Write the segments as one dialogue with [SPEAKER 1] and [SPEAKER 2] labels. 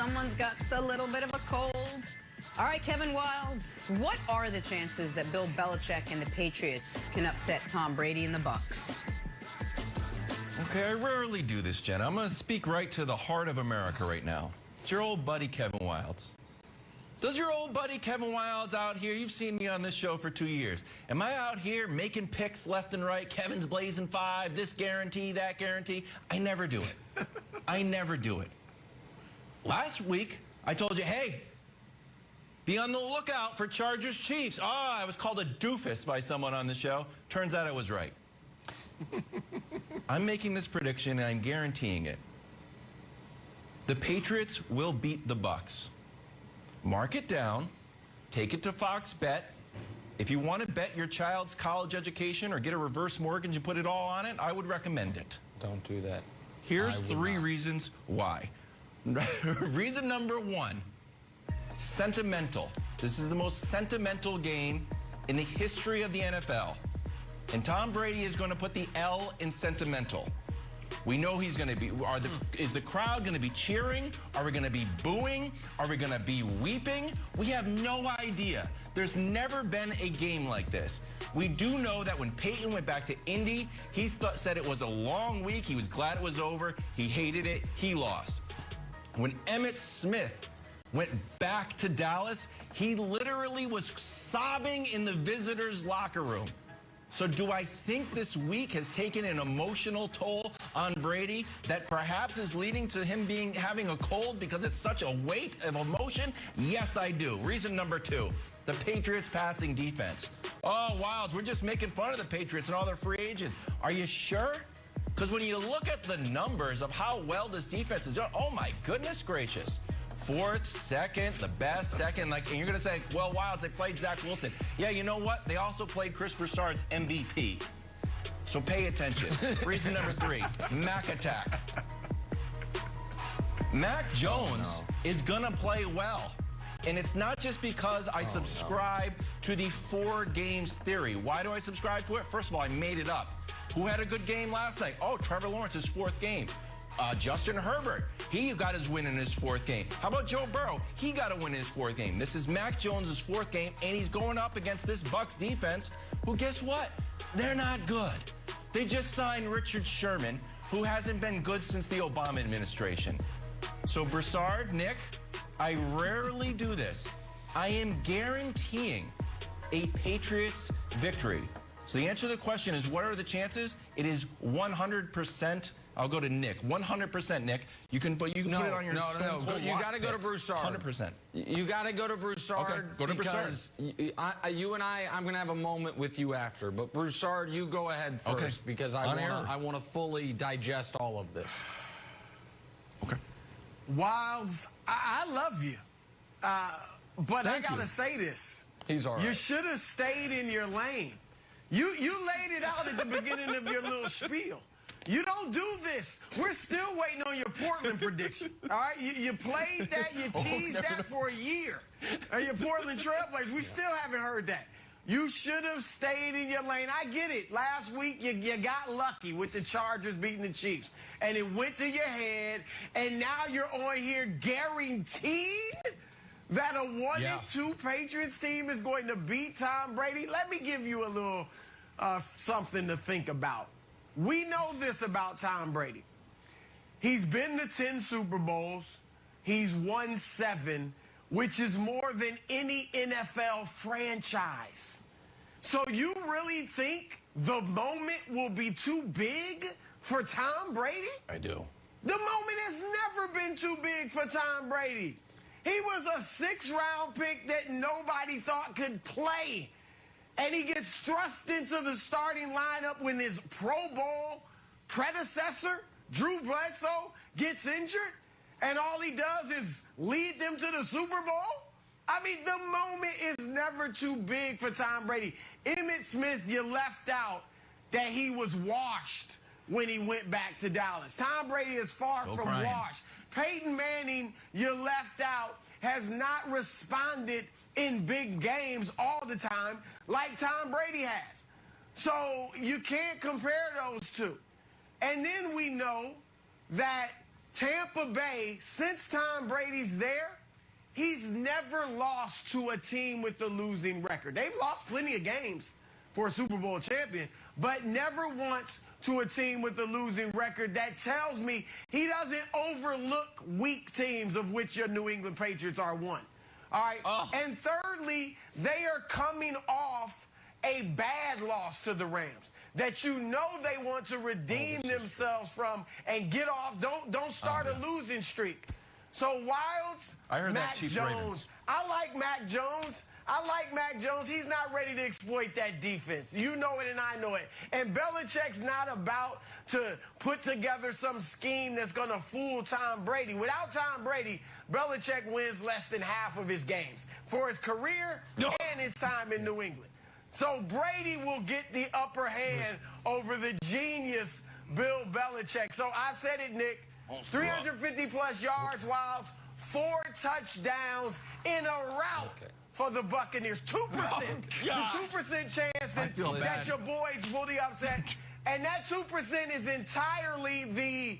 [SPEAKER 1] someone's got a little bit of a cold. All right, Kevin Wildes, what are the chances that Bill Belichick and the Patriots can upset Tom Brady and the Bucs?
[SPEAKER 2] Okay, I rarely do this, Jen. I'm going to speak right to the heart of America right now. It's your old buddy, Kevin Wildes. Does your old buddy Kevin Wildes out here, you've seen me on this show for 2 years. Am I out here making picks left and right? Kevin's blazing 5, this guarantee, that guarantee. I never do it. I never do it. Last week, I told you, hey, be on the lookout for Chargers Chiefs. Oh, I was called a doofus by someone on the show. Turns out I was right. I'm making this prediction and I'm guaranteeing it. The Patriots will beat the Bucs. Mark it down. Take it to Fox Bet. If you want to bet your child's college education or get a reverse mortgage and put it all on it, I would recommend it.
[SPEAKER 3] Don't do that.
[SPEAKER 2] Here's 3 reasons why. Reason number 1, sentimental. This is the most sentimental game in the history of the NFL. And Tom Brady is going to put the L in sentimental. We know he's going to be, is the crowd going to be cheering? Are we going to be booing? Are we going to be weeping? We have no idea. There's never been a game like this. We do know that when Peyton went back to Indy, he said it was a long week. He was glad it was over. He hated it. He lost. When Emmitt Smith went back to Dallas, he literally was sobbing in the visitors' locker room. So do I think this week has taken an emotional toll on Brady that perhaps is leading to him having a cold because it's such a weight of emotion? Yes, I do. Reason number 2, the Patriots passing defense. Oh, Wildes, we're just making fun of the Patriots and all their free agents. Are you sure? Because when you look at the numbers of how well this defense is doing, oh my goodness gracious. 4th, 2nd, the best, 2nd, and you're going to say, well, Wildes, they played Zach Wilson. Yeah, you know what? They also played Chris Broussard's MVP. So pay attention. Reason number 3, Mac attack. Mac Jones is going to play well. And it's not just because I subscribe to the 4 games theory. Why do I subscribe to it? First of all, I made it up. Who had a good game last night? Oh, Trevor Lawrence, his 4th game. Justin Herbert, he got his win in his 4th game. How about Joe Burrow? He got a win in his 4th game. This is Mac Jones' 4th game, and he's going up against this Bucs defense, who, guess what? They're not good. They just signed Richard Sherman, who hasn't been good since the Obama administration. So, Broussard, Nick, I rarely do this. I am guaranteeing a Patriots victory. So the answer to the question is, what are the chances? It is 100%. I'll go to Nick. 100%, Nick. You can put it on your
[SPEAKER 3] No. You got to go to Broussard.
[SPEAKER 2] 100%.
[SPEAKER 3] You got to go to Broussard.
[SPEAKER 2] Okay, go to Broussard.
[SPEAKER 3] You and I'm going to have a moment with you after. But Broussard, you go ahead first because I want to fully digest all of this.
[SPEAKER 2] Okay.
[SPEAKER 4] Wildes, I love you. But I got to say this.
[SPEAKER 3] He's all right.
[SPEAKER 4] You should have stayed in your lane. You laid it out at the beginning of your little spiel. You don't do this. We're still waiting on your Portland prediction. All right? You played that, you teased that for a year. Your Portland Trailblazers, we still haven't heard that. You should have stayed in your lane. I get it. Last week, you got lucky with the Chargers beating the Chiefs. And it went to your head, and now you're on here guaranteed that a 1-2 Patriots team is going to beat Tom Brady. Let me give you a little something to think about. We know this about Tom Brady. He's been to 10 Super Bowls. He's won 7, which is more than any NFL franchise. So you really think the moment will be too big for Tom Brady?
[SPEAKER 2] I do.
[SPEAKER 4] The moment has never been too big for Tom Brady. He was a 6th-round pick that nobody thought could play. And he gets thrust into the starting lineup when his Pro Bowl predecessor, Drew Bledsoe, gets injured. And all he does is lead them to the Super Bowl? I mean, the moment is never too big for Tom Brady. Emmitt Smith, you left out that he was washed when he went back to Dallas. Tom Brady is far from washed. Peyton Manning, you left out, has not responded in big games all the time like Tom Brady has. So you can't compare those two. And then we know that Tampa Bay, since Tom Brady's there, he's never lost to a team with a losing record. They've lost plenty of games for a Super Bowl champion, but never once to a team with a losing record. That tells me he doesn't overlook weak teams, of which your New England Patriots are one. All right. Oh. And thirdly, they are coming off a bad loss to the Rams that you know they want to redeem themselves from and get off. Don't start a losing streak. So Wilds,
[SPEAKER 2] I heard
[SPEAKER 4] Mac
[SPEAKER 2] that Chiefs
[SPEAKER 4] Jones.
[SPEAKER 2] Ravens.
[SPEAKER 4] I like Mac Jones. He's not ready to exploit that defense. You know it and I know it. And Belichick's not about to put together some scheme that's going to fool Tom Brady. Without Tom Brady, Belichick wins less than half of his games for his career and his time in New England. So Brady will get the upper hand over the genius Bill Belichick. So I said it, Nick. 350-plus yards, Wilds, 4 touchdowns in a rout for the Buccaneers. 2%. The 2% chance that your boys will be upset. And that 2% is entirely the,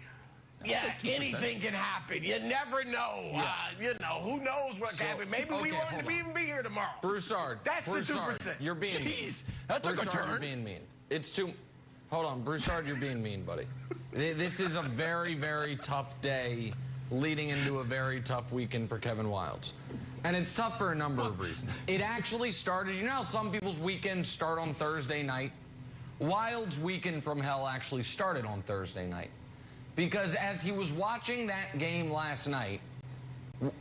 [SPEAKER 4] anything can happen. You never know. Who knows what can happen. Maybe we won't even be here tomorrow.
[SPEAKER 3] Broussard.
[SPEAKER 4] That's the 2%.
[SPEAKER 3] You're being mean.
[SPEAKER 2] That took a turn.
[SPEAKER 3] You're being mean. It's too... Hold on, Broussard, you're being mean, buddy. This is a very, very tough day leading into a very tough weekend for Kevin Wilds. And it's tough for a number of reasons. It actually started, you know how some people's weekends start on Thursday night? Wilds' weekend from hell actually started on Thursday night. Because as he was watching that game last night,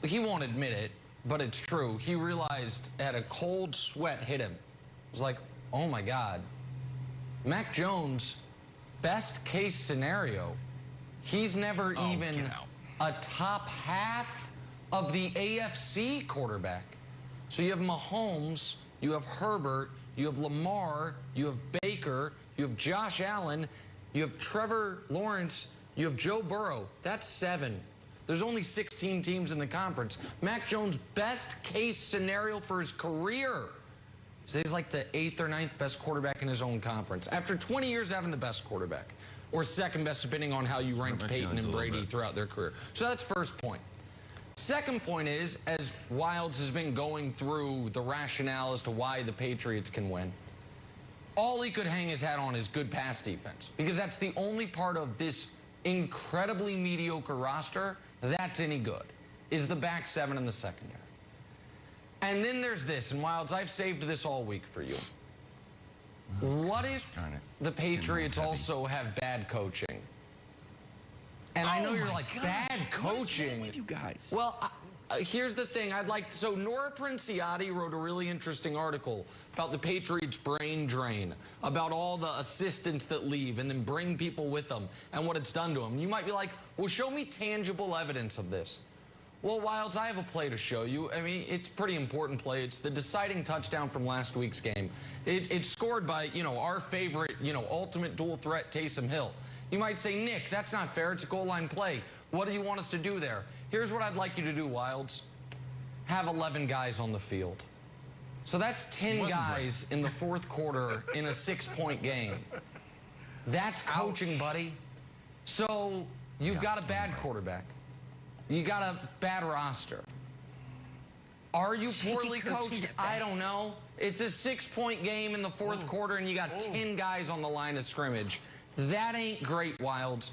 [SPEAKER 3] he won't admit it, but it's true. He realized a cold sweat hit him. It was like, oh my God. Mac Jones, best case scenario, he's never even a top half of the AFC quarterback. So you have Mahomes, you have Herbert, you have Lamar, you have Baker, you have Josh Allen, you have Trevor Lawrence, you have Joe Burrow. That's 7. There's only 16 teams in the conference. Mac Jones' best case scenario for his career. So he's like the 8th or 9th best quarterback in his own conference. After 20 years having the best quarterback. Or second best, depending on how you ranked Peyton and Brady throughout their career. So that's first point. Second point is, as Wilds has been going through the rationale as to why the Patriots can win, all he could hang his hat on is good pass defense. Because that's the only part of this incredibly mediocre roster that's any good, is the back 7 in the secondary. And then there's this, and Wilds, I've saved this all week for you. What if the Patriots also have bad coaching? And I know you're like, bad coaching?
[SPEAKER 2] What is wrong with you guys?
[SPEAKER 3] Well, here's the thing. So Nora Princiati wrote a really interesting article about the Patriots' brain drain, about all the assistants that leave and then bring people with them and what it's done to them. You might be like, well, show me tangible evidence of this. Well, Wilds, I have a play to show you. I mean, it's a pretty important play. It's the deciding touchdown from last week's game. It's scored by, our favorite, ultimate dual threat, Taysom Hill. You might say, Nick, that's not fair. It's a goal line play. What do you want us to do there? Here's what I'd like you to do, Wilds. Have 11 guys on the field. So that's 10 guys in the fourth quarter in a 6-point game. That's coaching, buddy. So you've got a bad quarterback. You got a bad roster. Are you poorly coached? I don't know. It's a 6-point game in the fourth quarter, and you got 10 guys on the line of scrimmage. That ain't great, Wilds.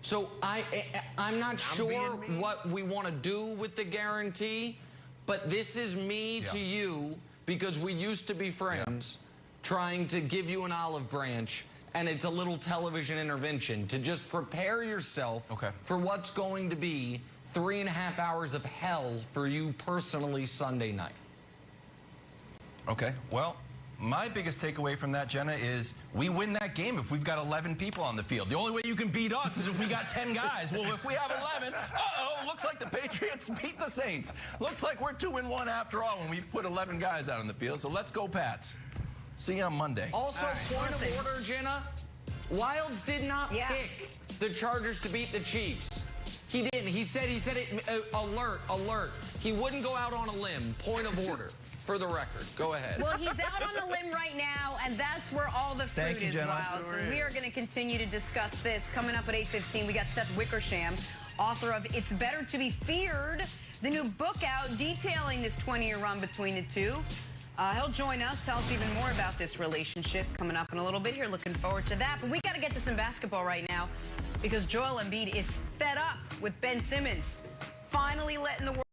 [SPEAKER 3] So I'm not sure what we want to do with the guarantee, but this is me to you, because we used to be friends, trying to give you an olive branch, and it's a little television intervention to just prepare yourself for what's going to be 3.5 hours of hell for you personally Sunday night.
[SPEAKER 2] Okay, well, my biggest takeaway from that, Jenna, is we win that game if we've got 11 people on the field. The only way you can beat us is if we got 10 guys. Well, if we have 11, looks like the Patriots beat the Saints. Looks like we're 2-1 after all when we put 11 guys out on the field. So let's go, Pats. See you on Monday.
[SPEAKER 3] Also, point of order, Jenna, Wilds did not pick the Chargers to beat the Chiefs. He didn't. He said it, alert. He wouldn't go out on a limb. Point of order. For the record, go ahead.
[SPEAKER 1] Well, he's out on a limb right now, and that's where all the fruit is, Wilds. And we are going to continue to discuss this. Coming up at 8:15, we got Seth Wickersham author of It's Better to Be Feared, the new book out detailing this 20-year run between the two. He'll join us, tell us even more about this relationship coming up in a little bit here. Looking forward to that. But we got to get to some basketball right now because Joel Embiid is fed up with Ben Simmons finally letting the world